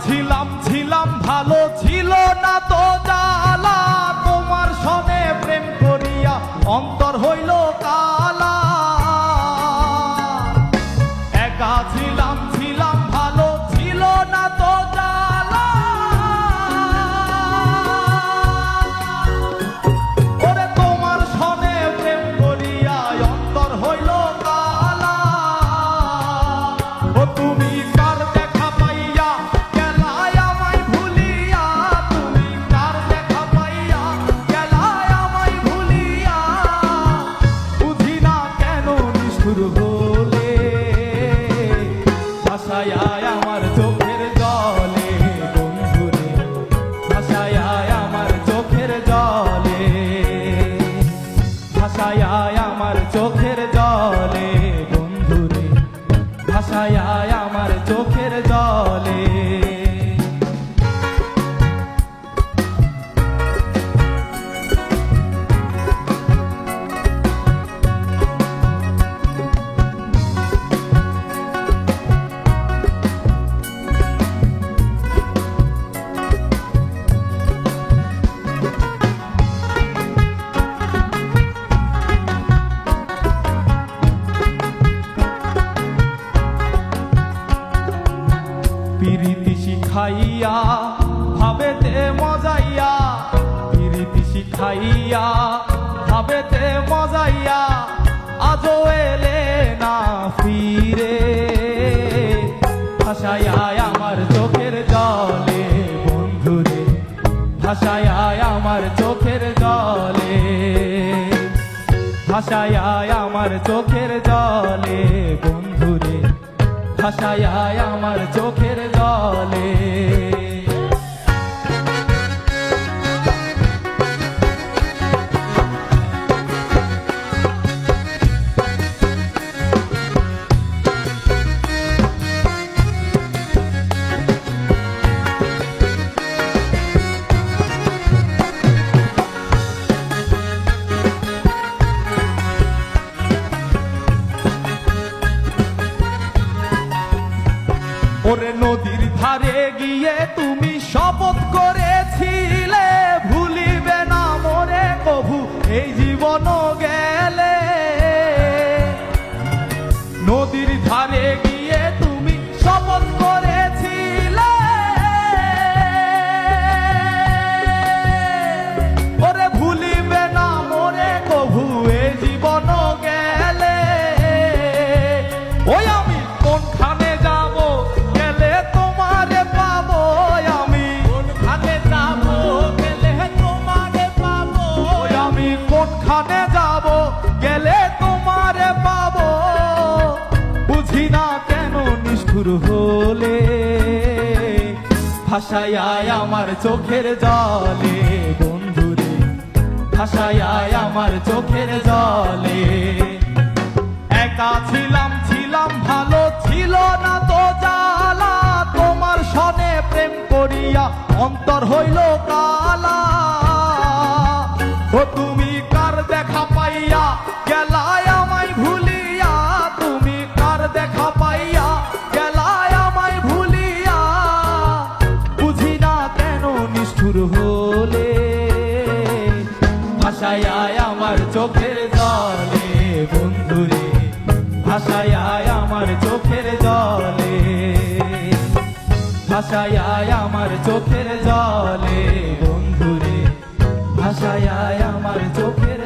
ছিলাম ছিলাম ভালো ছিল না তো জ্বালা, তোমার সনে প্রেম করিয়া অন্তর হইল কালা। একা ছিলাম ছিলাম ভালো ছিল না তো জ্বালা, ওরে তোমার সনে প্রেম করিয়া অন্তর হইল কালা। ও তুমি কার দেখা পাইয়া গেলায় আমায় ভুলিয়া, তুমি কার দেখা পাইয়া গেলায় আমায় ভুলিয়া, বুঝি না কেন নিষ্ঠুর হলে ভাসায় আমার চোখের জলে বন্ধুরে, ভাসায় আমার চোখের জলে, ভাসায় আমার চোখের জলে বন্ধুরে, ভাসায় আমার চোখের জলে। পিরিতি শিখাইয়া ভাবেতে মজাইয়া, পিরিতি শিখাইয়া ভাবেতে মজাইয়া, আজও এলে না ফিরে, ভাসায় আমার চোখের জলে বন্ধুরে, ভাসায় আমার চোখের জলে, ভাসায় আমার চোখের জলে বন্ধুরে, ভাসায় আমার চোখের জলে। ওরে নদীর ধারে গিয়ে তুমি শপথ করেছিলে, ভুলিবে না মোরে কভু এই জীবন গেলে। নদীর ধারে গিয়ে তুমি শপথ করেছিলে, ওরে ভুলিবে না মোরে কভু এই জীবন গেলে। ওই আমি কোনখানে যাব গেলে তোমারে পাবো, আমি কোনখানে যাব গেলে তোমারে পাবো, ওই আমি কোনখানে যাব গেলে তোমারে পাবো, বুঝি না কেন নিষ্ঠুর হলে ভাসায় আমার চোখের জলে বন্ধুরে, ভাসায় আমার চোখের জলে। একা ছিলাম ছিলাম ভালো ছিল না তো জ্বালা, তোমার সনে প্রেম করিয়া অন্তর হইল কালা। ও তুমি কার দেখা পাইয়া গেলায় আমায় ভুলিয়া, তুমি কার দেখা পাইয়া গেলায় আমায় ভুলিয়া, বুঝি না কেন নিষ্ঠুর হলে ভাসায় আমার চোখের জলে বন্ধুরে, ভাসায় আমার চোখের জলে, ভাসায় আমার চোখের জলে বন্ধুরে, ভাসায় আমার চোখের